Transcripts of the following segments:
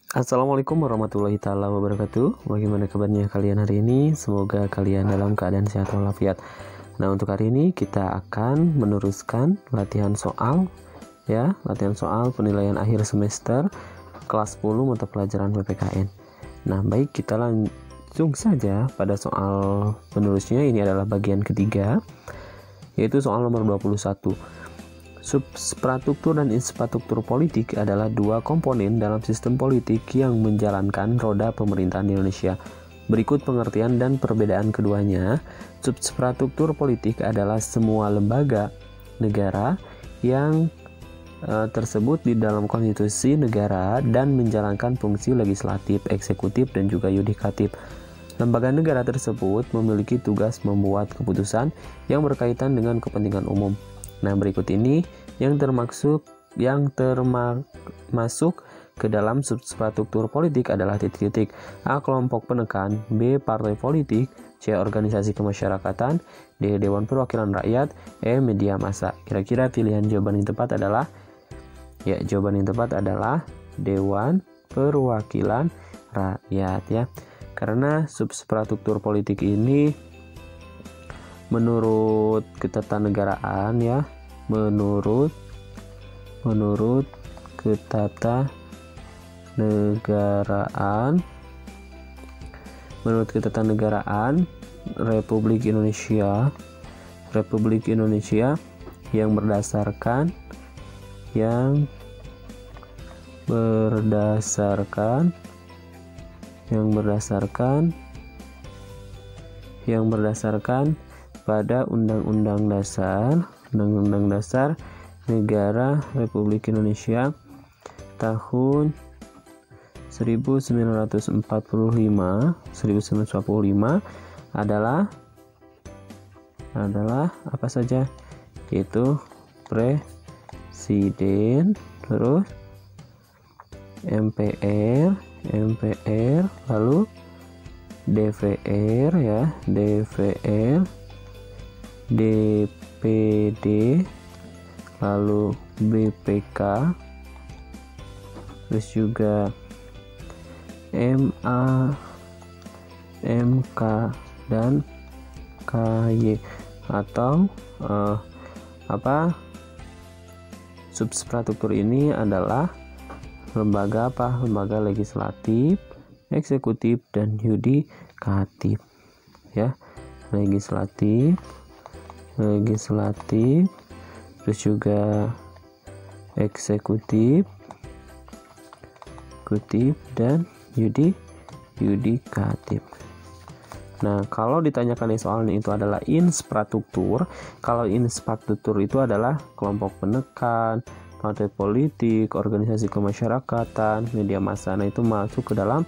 Assalamualaikum warahmatullahi taala wabarakatuh. Bagaimana kabarnya kalian hari ini? Semoga kalian dalam keadaan sehat walafiat. Nah, untuk hari ini kita akan meneruskan latihan soal latihan soal penilaian akhir semester kelas 10 mata pelajaran PPKN. Nah, baik, kita langsung saja pada soal penerusnya. Ini adalah bagian ketiga, yaitu soal nomor 21. Substruktur dan infrastruktur politik adalah dua komponen dalam sistem politik yang menjalankan roda pemerintahan di Indonesia. Berikut pengertian dan perbedaan keduanya. Substruktur politik adalah semua lembaga negara yang tersebut di dalam konstitusi negara dan menjalankan fungsi legislatif, eksekutif, dan juga yudikatif. Lembaga negara tersebut memiliki tugas membuat keputusan yang berkaitan dengan kepentingan umum. Nah, berikut ini yang termasuk ke dalam substruktur politik adalah titik-titik. A. Kelompok penekan. B. Partai politik. C. Organisasi kemasyarakatan. D. Dewan Perwakilan Rakyat. E. Media massa. Kira-kira pilihan jawaban yang tepat adalah? Ya, jawaban yang tepat adalah Dewan Perwakilan Rakyat ya. Karena substruktur politik ini menurut ketatanegaraan ya, menurut ketatanegaraan Republik Indonesia yang berdasarkan pada Undang-Undang Dasar Negara Republik Indonesia tahun 1945 adalah apa saja? Yaitu Presiden, terus MPR, lalu DPR ya, DPD, lalu BPK, terus juga MK dan KY. Atau substruktur ini adalah lembaga legislatif, eksekutif, dan yudikatif ya. Legislatif, terus juga eksekutif, dan yudikatif. Nah, kalau ditanyakan di soalnya itu adalah infrastruktur. Kalau infrastruktur itu adalah kelompok penekan, partai politik, organisasi kemasyarakatan, media massa. Nah, itu masuk ke dalam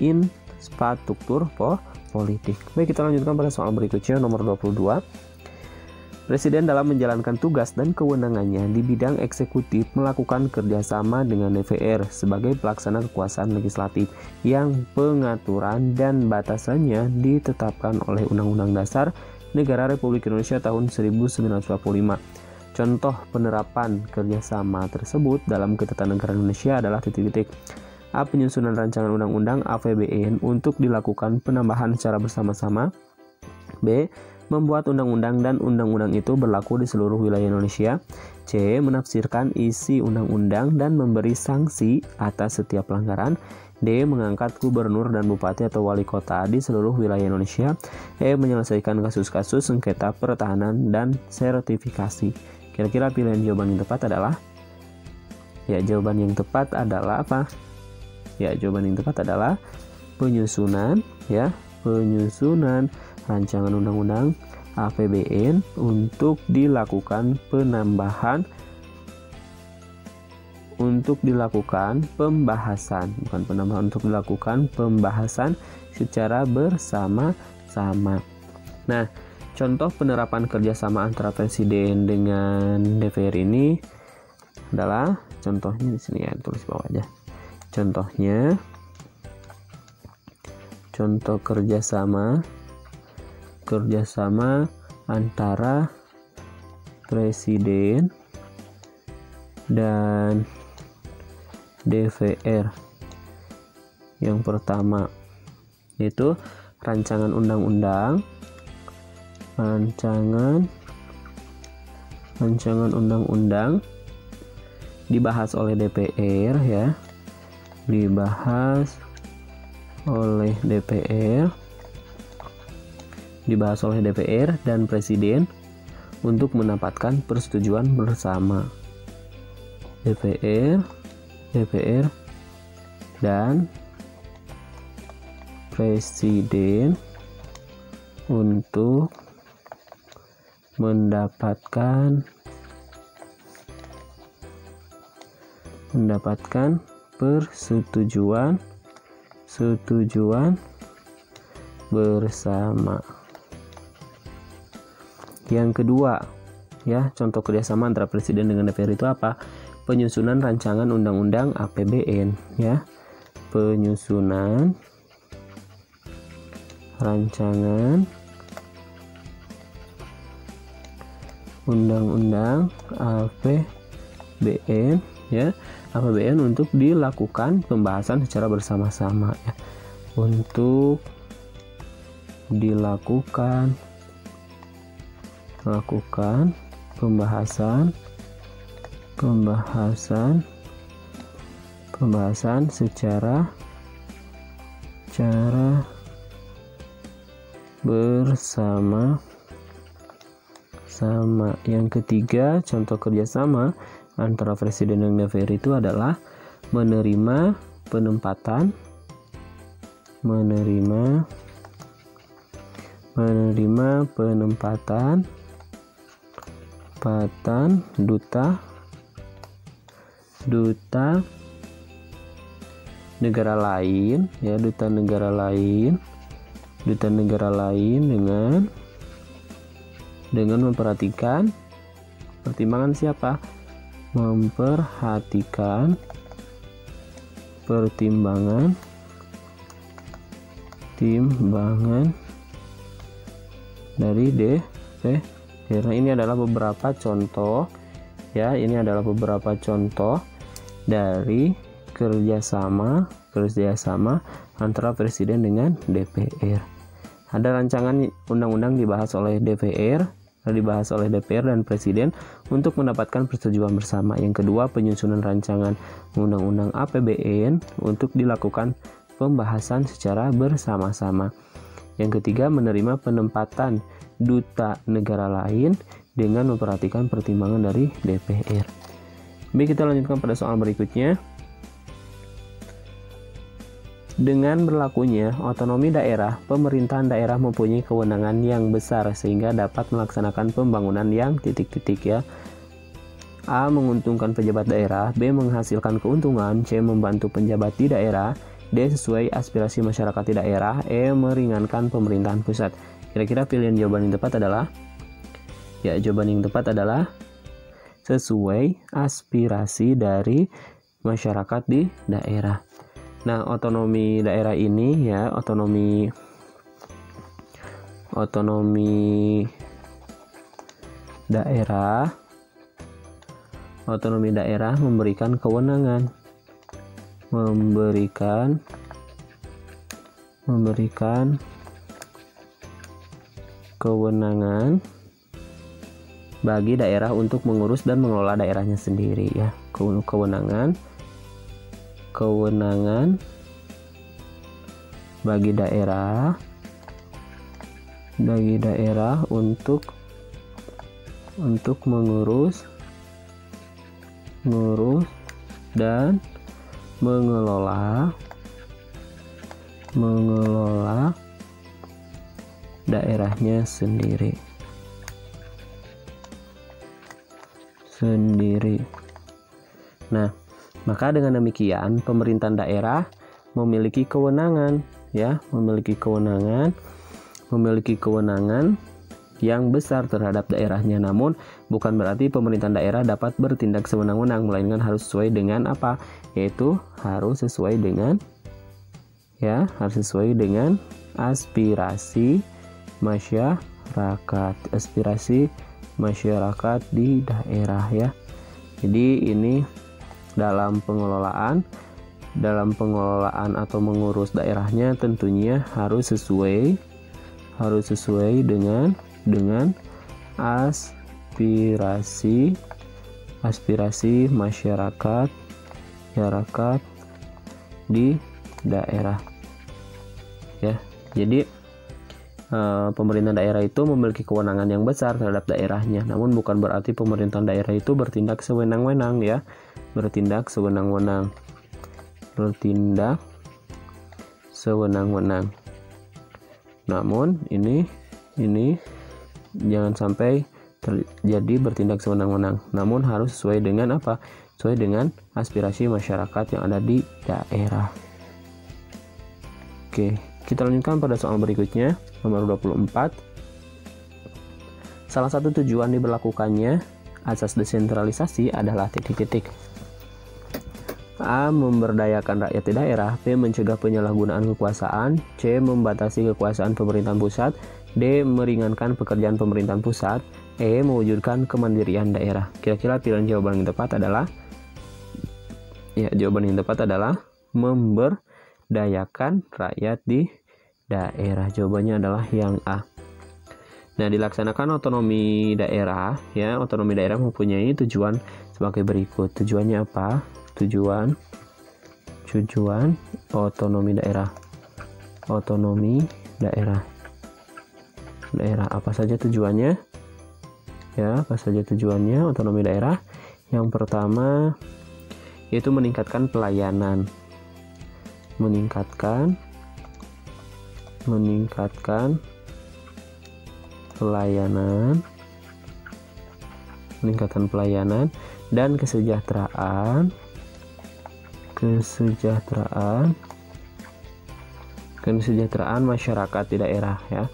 infrastruktur politik. Baik, kita lanjutkan pada soal berikutnya, nomor 22. Presiden dalam menjalankan tugas dan kewenangannya di bidang eksekutif melakukan kerjasama dengan DPR sebagai pelaksana kekuasaan legislatif yang pengaturan dan batasannya ditetapkan oleh Undang-Undang Dasar Negara Republik Indonesia tahun 1945. Contoh penerapan kerjasama tersebut dalam ketatanegaraan Indonesia adalah titik-titik. A. Penyusunan rancangan undang-undang APBN untuk dilakukan penambahan secara bersama-sama. B. Membuat undang-undang dan undang-undang itu berlaku di seluruh wilayah Indonesia. C. Menafsirkan isi undang-undang dan memberi sanksi atas setiap pelanggaran. D. Mengangkat gubernur dan bupati atau wali kota di seluruh wilayah Indonesia. E. Menyelesaikan kasus-kasus sengketa pertahanan dan sertifikasi. Kira-kira pilihan jawaban yang tepat adalah? Ya, jawaban yang tepat adalah apa? Ya, jawaban yang tepat adalah penyusunan rancangan undang-undang APBN untuk dilakukan pembahasan secara bersama-sama. Nah, contoh penerapan kerjasama antara presiden dengan DPR ini adalah contohnya di sini ya, tulis bawah aja. Contoh kerjasama antara presiden dan DPR Yang pertama yaitu rancangan undang-undang dibahas oleh DPR ya, dibahas oleh DPR dan Presiden untuk mendapatkan persetujuan bersama. DPR dan Presiden untuk mendapatkan persetujuan bersama. Yang kedua ya, contoh kerjasama antara Presiden dengan DPR itu apa? Penyusunan rancangan undang-undang APBN ya, penyusunan rancangan undang-undang APBN ya, APBN untuk dilakukan pembahasan secara bersama-sama ya, untuk dilakukan pembahasan secara bersama-sama. Yang ketiga, contoh kerjasama antara Presiden dan DPR itu adalah menerima penempatan duta negara lain ya, duta negara lain dengan memperhatikan pertimbangan siapa? Memperhatikan pertimbangan dari DPR. Ini adalah beberapa contoh ya, ini adalah beberapa contoh dari kerjasama antara Presiden dengan DPR. Ada rancangan undang-undang dibahas oleh DPR dan Presiden untuk mendapatkan persetujuan bersama. Yang kedua, penyusunan rancangan undang-undang APBN untuk dilakukan pembahasan secara bersama-sama. Yang ketiga, menerima penempatan duta negara lain dengan memperhatikan pertimbangan dari DPR. Baik, kita lanjutkan pada soal berikutnya. Dengan berlakunya otonomi daerah, pemerintahan daerah mempunyai kewenangan yang besar sehingga dapat melaksanakan pembangunan yang titik-titik ya. A. Menguntungkan pejabat daerah, B. Menghasilkan keuntungan, C. Membantu penjabat di daerah, D. Sesuai aspirasi masyarakat di daerah, E. Meringankan pemerintahan pusat. Kira-kira pilihan jawaban yang tepat adalah? Ya, jawaban yang tepat adalah sesuai aspirasi dari masyarakat di daerah. Nah, otonomi daerah ini ya, otonomi daerah memberikan kewenangan bagi daerah untuk mengurus dan mengelola daerahnya sendiri ya. Kewenangan bagi daerah untuk mengurus dan mengelola daerahnya sendiri. Nah, maka dengan demikian pemerintahan daerah memiliki kewenangan yang besar terhadap daerahnya. Namun bukan berarti pemerintahan daerah dapat bertindak sewenang-wenang, melainkan harus sesuai dengan apa? Yaitu harus sesuai dengan aspirasi masyarakat di daerah ya. Jadi ini dalam pengelolaan dalam pengelolaan atau mengurus daerahnya tentunya harus sesuai dengan aspirasi masyarakat di daerah ya. Jadi pemerintah daerah itu memiliki kewenangan yang besar terhadap daerahnya, namun bukan berarti pemerintah daerah itu bertindak sewenang-wenang ya, bertindak sewenang-wenang. Namun ini jangan sampai terjadi bertindak sewenang-wenang, namun harus sesuai dengan apa? Sesuai dengan aspirasi masyarakat yang ada di daerah. Oke, kita lanjutkan pada soal berikutnya, nomor 24. Salah satu tujuan diberlakukannya asas desentralisasi adalah titik-titik. A. Memberdayakan rakyat di daerah. B. Mencegah penyalahgunaan kekuasaan. C. Membatasi kekuasaan pemerintahan pusat. D. Meringankan pekerjaan pemerintahan pusat. E. Mewujudkan kemandirian daerah. Kira-kira pilihan jawaban yang tepat adalah memberdayakan rakyat di daerah. Jawabannya adalah yang A. Nah, dilaksanakan otonomi daerah ya. Otonomi daerah mempunyai tujuan sebagai berikut. Tujuannya apa? Tujuan otonomi daerah. Daerah apa saja tujuannya? Ya, apa saja tujuannya otonomi daerah? Yang pertama yaitu meningkatkan pelayanan. Meningkatkan pelayanan dan kesejahteraan masyarakat di daerah ya.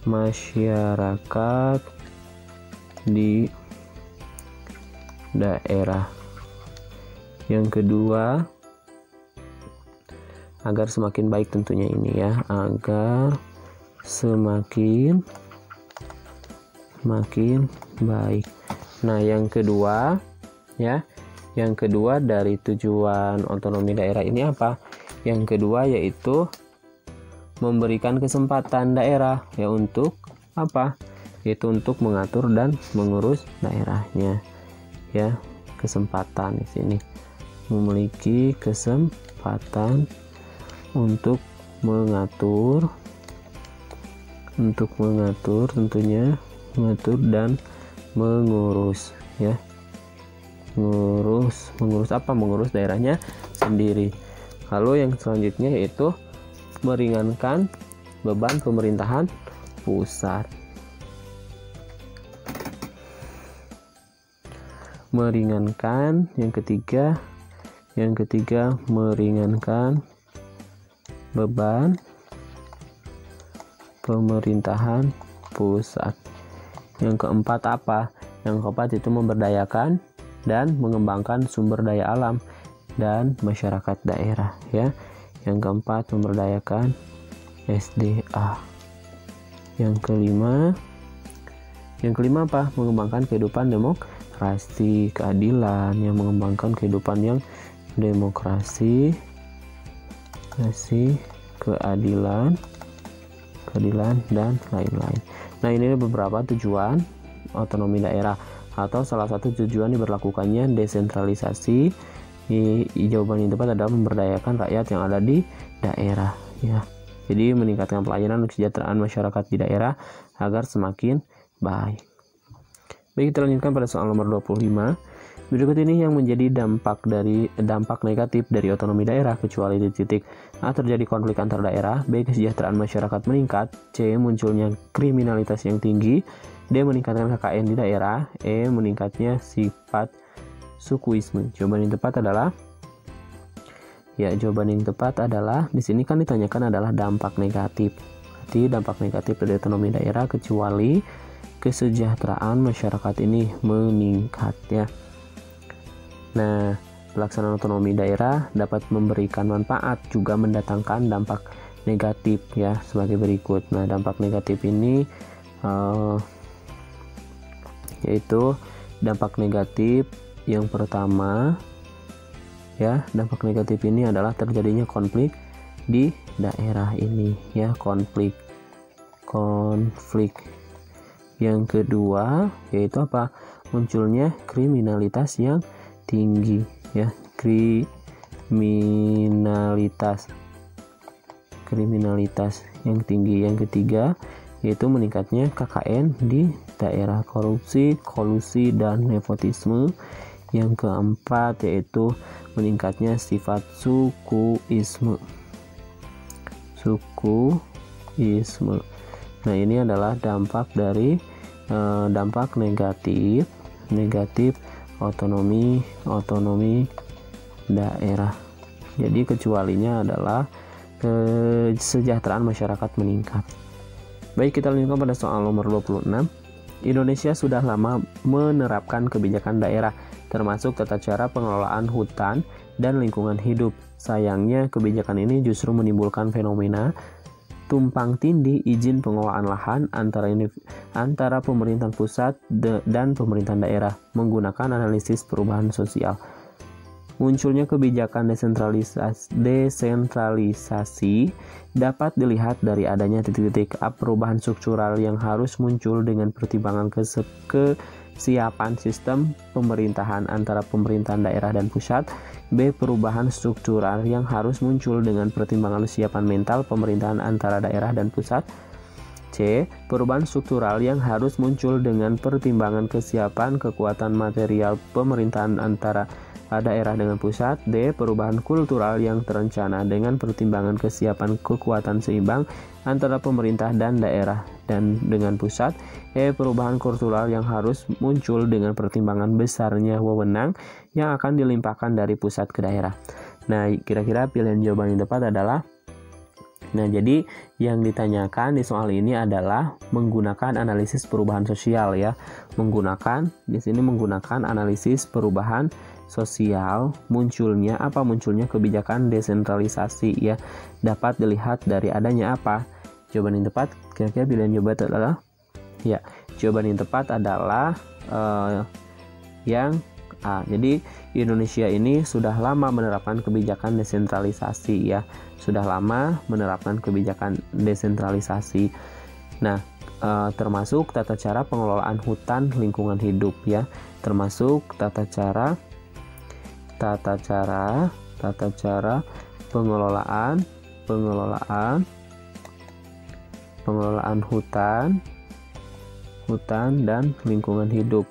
Masyarakat di daerah. Yang kedua, agar semakin baik tentunya ini ya, agar semakin baik. Nah, yang kedua dari tujuan otonomi daerah ini apa? Yang kedua yaitu memberikan kesempatan daerah ya untuk apa? Yaitu untuk mengatur dan mengurus daerahnya. Ya, kesempatan di sini. Memiliki kesempatan untuk mengatur tentunya, mengatur dan mengurus ya. Mengurus apa? Mengurus daerahnya sendiri. Lalu yang selanjutnya yaitu meringankan beban pemerintahan pusat. Meringankan yang ketiga meringankan beban pemerintahan pusat. Yang keempat apa? Yang keempat itu memberdayakan dan mengembangkan sumber daya alam dan masyarakat daerah ya. Yang keempat memberdayakan SDA. Yang kelima apa? Mengembangkan kehidupan demokrasi, keadilan, yang mengembangkan kehidupan yang demokrasi, keadilan dan lain-lain. Nah, ini beberapa tujuan otonomi daerah atau salah satu tujuan diberlakukannya desentralisasi. Jawaban yang tepat adalah memberdayakan rakyat yang ada di daerah ya. Jadi meningkatkan pelayanan dan kesejahteraan masyarakat di daerah agar semakin baik. Baik, kita lanjutkan pada soal nomor 25. Berikut ini yang menjadi dampak negatif dari otonomi daerah, kecuali di titik A. Terjadi konflik antar daerah. B. Kesejahteraan masyarakat meningkat. C. Munculnya kriminalitas yang tinggi. D. Meningkatkan KKN di daerah. E. Meningkatnya sifat sukuisme. Jawaban yang tepat adalah di sini kan ditanyakan adalah dampak negatif. Berarti dampak negatif dari otonomi daerah kecuali kesejahteraan masyarakat ini meningkat ya. Nah, pelaksanaan otonomi daerah dapat memberikan manfaat juga mendatangkan dampak negatif ya sebagai berikut. Nah, dampak negatif ini yaitu dampak negatif yang pertama ya. Dampak negatif ini adalah terjadinya konflik di daerah ini ya, konflik. Yang kedua yaitu apa? Munculnya kriminalitas yang tinggi ya, kriminalitas yang tinggi. Yang ketiga yaitu meningkatnya KKN di daerah, korupsi, kolusi, dan nepotisme. Yang keempat yaitu meningkatnya sifat sukuisme. Nah, ini adalah dampak dari dampak negatif otonomi daerah. Jadi kecualinya adalah kesejahteraan masyarakat meningkat. Baik, kita lanjutkan pada soal nomor 26. Indonesia sudah lama menerapkan kebijakan daerah, termasuk tata cara pengelolaan hutan dan lingkungan hidup. Sayangnya, kebijakan ini justru menimbulkan fenomena tumpang tindih izin pengelolaan lahan antara pemerintahan pusat dan pemerintahan daerah menggunakan analisis perubahan sosial. Munculnya kebijakan desentralisasi dapat dilihat dari adanya titik-titik perubahan struktural yang harus muncul dengan pertimbangan kesiapan sistem pemerintahan antara pemerintahan daerah dan pusat. B. Perubahan struktural yang harus muncul dengan pertimbangan kesiapan mental pemerintahan antara daerah dan pusat. C. Perubahan struktural yang harus muncul dengan pertimbangan kesiapan kekuatan material pemerintahan antara daerah dengan pusat. D. Perubahan kultural yang terencana dengan pertimbangan kesiapan kekuatan seimbang antara pemerintah dan daerah dan dengan pusat. E. Perubahan kultural yang harus muncul dengan pertimbangan besarnya wewenang yang akan dilimpahkan dari pusat ke daerah. Nah, kira-kira pilihan jawaban yang tepat adalah, nah, jadi yang ditanyakan di soal ini adalah menggunakan analisis perubahan sosial ya. Di sini menggunakan analisis perubahan sosial, munculnya kebijakan desentralisasi ya. Dapat dilihat dari adanya apa? Jawaban yang tepat, kira-kira pilihan jawaban adalah ya. Jawaban yang tepat adalah yang A. Jadi Indonesia ini sudah lama menerapkan kebijakan desentralisasi ya. Sudah lama menerapkan kebijakan desentralisasi. Nah, termasuk tata cara pengelolaan hutan lingkungan hidup ya. Termasuk tata cara pengelolaan hutan dan lingkungan hidup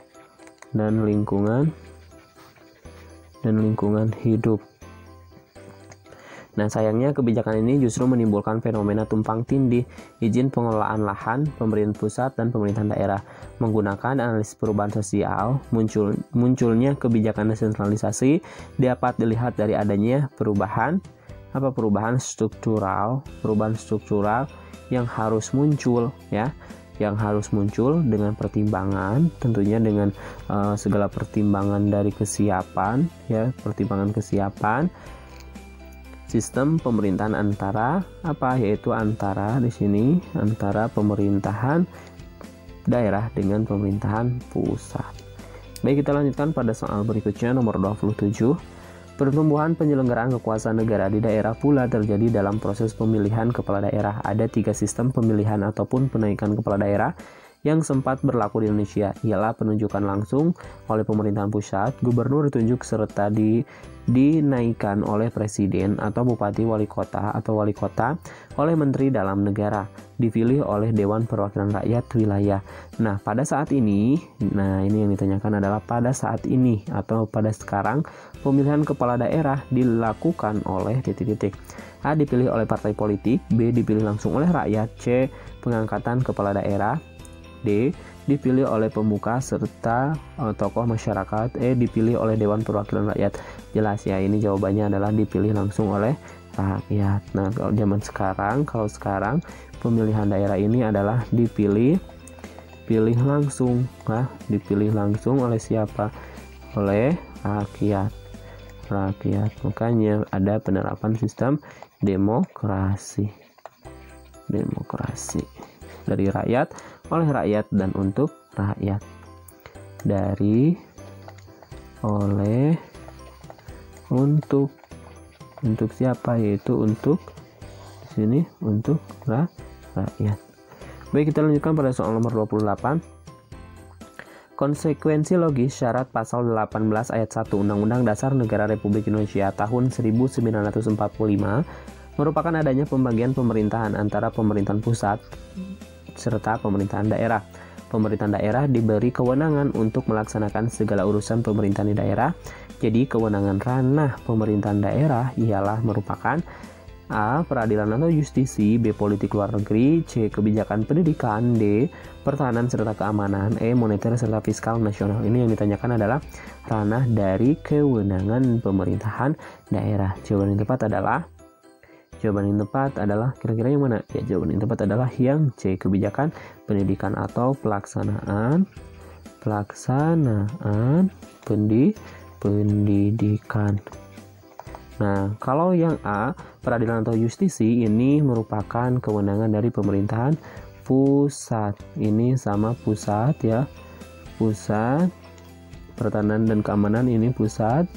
Nah, sayangnya kebijakan ini justru menimbulkan fenomena tumpang tindih izin pengelolaan lahan pemerintah pusat dan pemerintahan daerah menggunakan analisis perubahan sosial. Munculnya kebijakan desentralisasi dapat dilihat dari adanya perubahan struktural yang harus muncul ya, yang harus muncul dengan pertimbangan, tentunya dengan segala pertimbangan dari kesiapan ya, pertimbangan kesiapan sistem pemerintahan antara di sini antara pemerintahan daerah dengan pemerintahan pusat. Baik, kita lanjutkan pada soal berikutnya nomor 27. Pertumbuhan penyelenggaraan kekuasaan negara di daerah pula terjadi dalam proses pemilihan kepala daerah. Ada 3 sistem pemilihan ataupun penaikan kepala daerah yang sempat berlaku di Indonesia, ialah penunjukan langsung oleh pemerintahan pusat, gubernur ditunjuk serta dinaikkan oleh presiden atau bupati wali kota oleh menteri dalam negara, dipilih oleh Dewan Perwakilan Rakyat wilayah. Nah, pada saat ini, ini yang ditanyakan adalah pada saat ini atau pada sekarang pemilihan kepala daerah dilakukan oleh titik-titik. A. Dipilih oleh partai politik. B. Dipilih langsung oleh rakyat. C. Pengangkatan kepala daerah. D. Dipilih oleh pemuka serta tokoh masyarakat. E. Dipilih oleh Dewan Perwakilan Rakyat. Jelas ya, ini jawabannya adalah dipilih langsung oleh rakyat. Nah, kalau sekarang pemilihan daerah ini adalah dipilih langsung. Dipilih langsung oleh siapa? Oleh rakyat. Makanya ada penerapan sistem demokrasi dari rakyat, oleh rakyat, dan untuk rakyat. Dari, oleh, untuk siapa, yaitu untuk di sini untuk rakyat. Baik, kita lanjutkan pada soal nomor 28. Konsekuensi logis syarat pasal 18 ayat 1 Undang-Undang Dasar Negara Republik Indonesia tahun 1945 merupakan adanya pembagian pemerintahan antara pemerintahan pusat serta pemerintahan daerah. Pemerintahan daerah diberi kewenangan untuk melaksanakan segala urusan pemerintahan di daerah. Jadi kewenangan ranah pemerintahan daerah ialah merupakan A. Peradilan atau justisi, B. Politik luar negeri, C. Kebijakan pendidikan, D. Pertahanan serta keamanan, E. Moneter serta fiskal nasional. Ini yang ditanyakan adalah ranah dari kewenangan pemerintahan daerah. Jawaban yang tepat adalah kira-kira yang mana? Ya, jawaban yang tepat adalah yang C. Kebijakan pendidikan atau pelaksanaan pendidikan. Nah, kalau yang A, peradilan atau justisi, ini merupakan kewenangan dari pemerintahan pusat. Ini sama pusat ya. Pusat. Pertahanan dan keamanan ini pusat.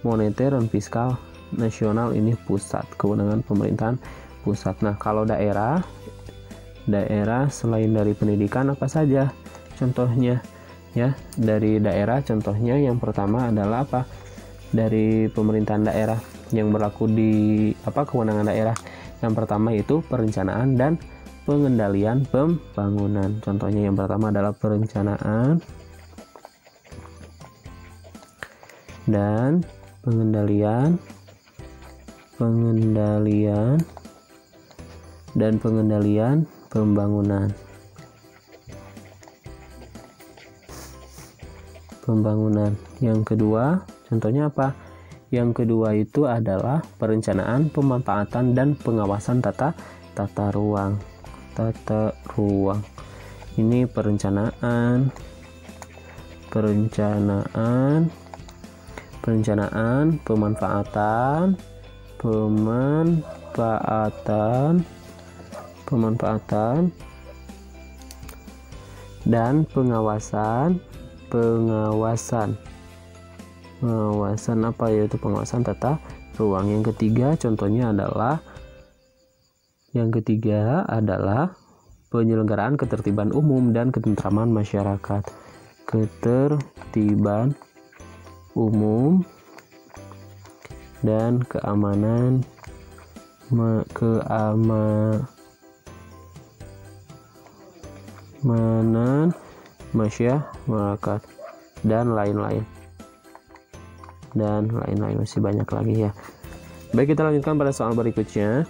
Moneter dan fiskal nasional ini pusat. Kewenangan pemerintahan pusat. Nah, kalau daerah selain dari pendidikan apa saja? Contohnya ya, dari daerah contohnya yang pertama adalah apa? Dari pemerintahan daerah yang berlaku di kewenangan daerah. Yang pertama itu perencanaan dan pengendalian pembangunan. Contohnya yang pertama adalah perencanaan dan pengendalian pembangunan. Yang kedua, contohnya apa? Yang kedua itu adalah perencanaan, pemanfaatan dan pengawasan tata ruang. Ini perencanaan, pemanfaatan dan pengawasan apa, yaitu pengawasan tata ruang. Yang ketiga adalah penyelenggaraan ketertiban umum dan ketentraman masyarakat. Ketertiban umum dan keamanan masyarakat dan lain-lain, masih banyak lagi ya. Baik, kita lanjutkan pada soal berikutnya.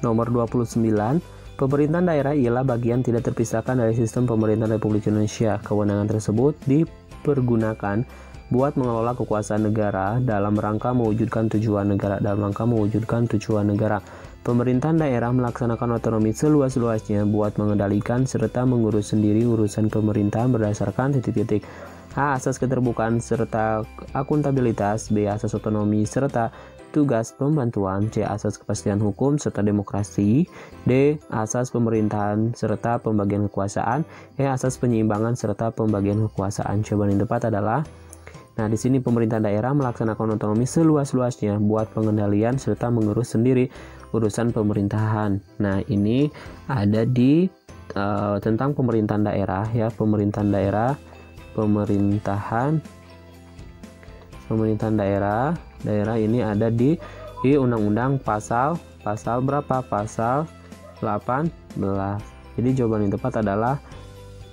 Nomor 29. Pemerintahan daerah ialah bagian tidak terpisahkan dari sistem pemerintahan Republik Indonesia. Kewenangan tersebut dipergunakan buat mengelola kekuasaan negara dalam rangka mewujudkan tujuan negara. Pemerintahan daerah melaksanakan otonomi seluas-luasnya buat mengendalikan serta mengurus sendiri urusan pemerintahan berdasarkan titik-titik. A. Asas keterbukaan serta akuntabilitas, B. Asas otonomi serta tugas pembantuan, C. Asas kepastian hukum serta demokrasi, D. Asas pemerintahan serta pembagian kekuasaan, E. Asas penyeimbangan serta pembagian kekuasaan. Jawaban yang tepat adalah, nah di sini pemerintahan daerah melaksanakan otonomi seluas-luasnya buat pengendalian serta mengurus sendiri urusan pemerintahan. Nah, ini ada di tentang pemerintahan daerah ya, pemerintahan daerah ini ada di Undang-Undang pasal berapa? Pasal 18. Jadi jawaban yang tepat adalah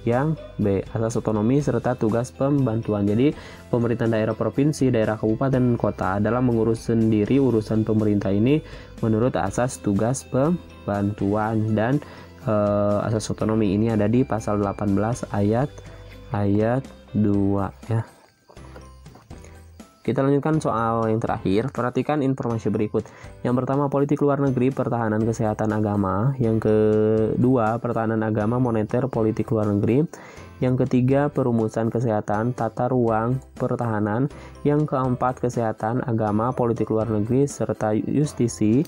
yang B, asas otonomi serta tugas pembantuan. Jadi pemerintahan daerah provinsi, daerah kabupaten, kota adalah mengurus sendiri urusan pemerintah ini menurut asas tugas pembantuan, dan asas otonomi ini ada di pasal 18 ayat 2 ya. Kita lanjutkan soal yang terakhir. Perhatikan informasi berikut. Yang pertama, politik luar negeri, pertahanan, kesehatan, agama. Yang kedua, pertahanan, agama, moneter, politik luar negeri. Yang ketiga, perumusan kesehatan, tata ruang, pertahanan. Yang keempat, kesehatan, agama, politik luar negeri, serta justisi.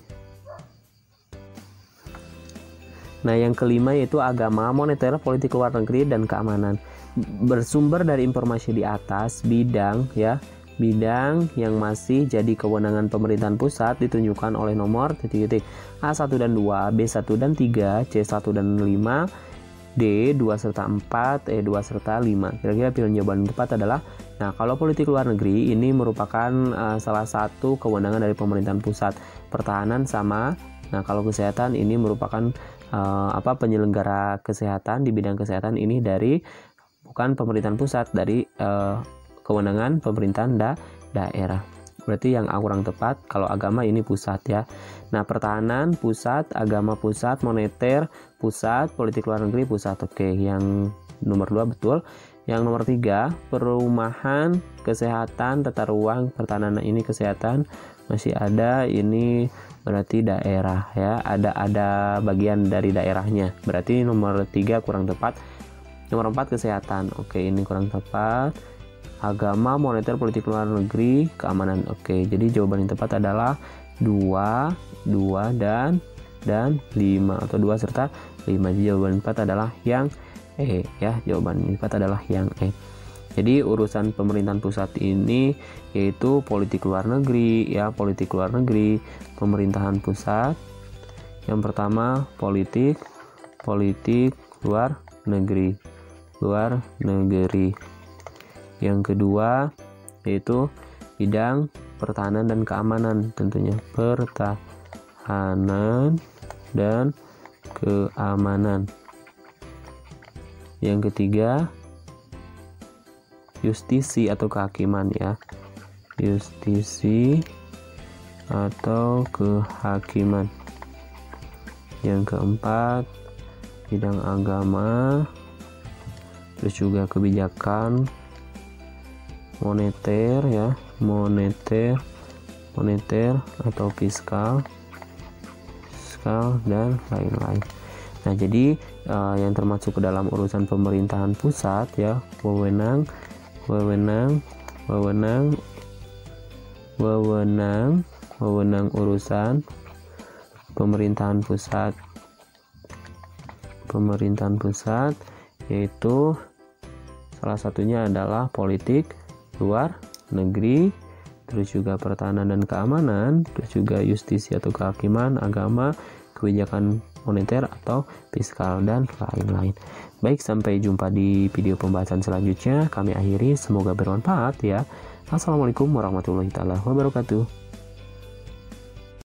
Nah, yang kelima yaitu agama, moneter, politik luar negeri, dan keamanan. bersumber dari informasi di atas, bidang yang masih jadi kewenangan pemerintahan pusat ditunjukkan oleh nomor A1 dan 2, B1 dan 3, C1 dan 5, D 2 serta 4, E 2 serta 5. Kira-kira pilihan jawaban yang tepat adalah, nah kalau politik luar negeri ini merupakan salah satu kewenangan dari pemerintahan pusat. Pertahanan sama. Nah kalau kesehatan ini merupakan penyelenggara kesehatan di bidang kesehatan ini dari bukan pemerintahan pusat, dari kewenangan pemerintahan daerah. Berarti yang kurang tepat kalau agama ini pusat ya. Nah, pertahanan pusat, agama pusat, moneter pusat, politik luar negeri pusat. Oke, yang nomor 2 betul. Yang nomor 3, perumahan, kesehatan, tata ruang, pertahanan ini kesehatan masih ada, ini berarti daerah ya. Ada bagian dari daerahnya. Berarti nomor 3 kurang tepat. Nomor 4 kesehatan. Oke, ini kurang tepat. Agama, moneter, politik luar negeri, keamanan. Oke, jadi jawaban yang tepat adalah 2 dan 5 atau 2 serta 5. Jadi jawaban yang tepat adalah yang E ya. Jawaban yang tepat adalah yang E. Jadi urusan pemerintahan pusat ini yaitu politik luar negeri ya, politik luar negeri, pemerintahan pusat. Yang pertama politik luar negeri. Yang kedua yaitu bidang pertahanan dan keamanan, tentunya pertahanan dan keamanan. Yang ketiga justisi atau kehakiman ya, justisi atau kehakiman. Yang keempat bidang agama, terus juga kebijakan moneter ya, moneter atau fiskal dan lain-lain. Nah, jadi yang termasuk ke dalam urusan pemerintahan pusat ya, wewenang urusan pemerintahan pusat yaitu salah satunya adalah politik luar negeri, terus juga pertahanan dan keamanan, terus juga justisi atau kehakiman, agama, kebijakan moneter atau fiskal dan lain-lain. Baik, sampai jumpa di video pembahasan selanjutnya. Kami akhiri, semoga bermanfaat ya. Assalamualaikum warahmatullahi wabarakatuh.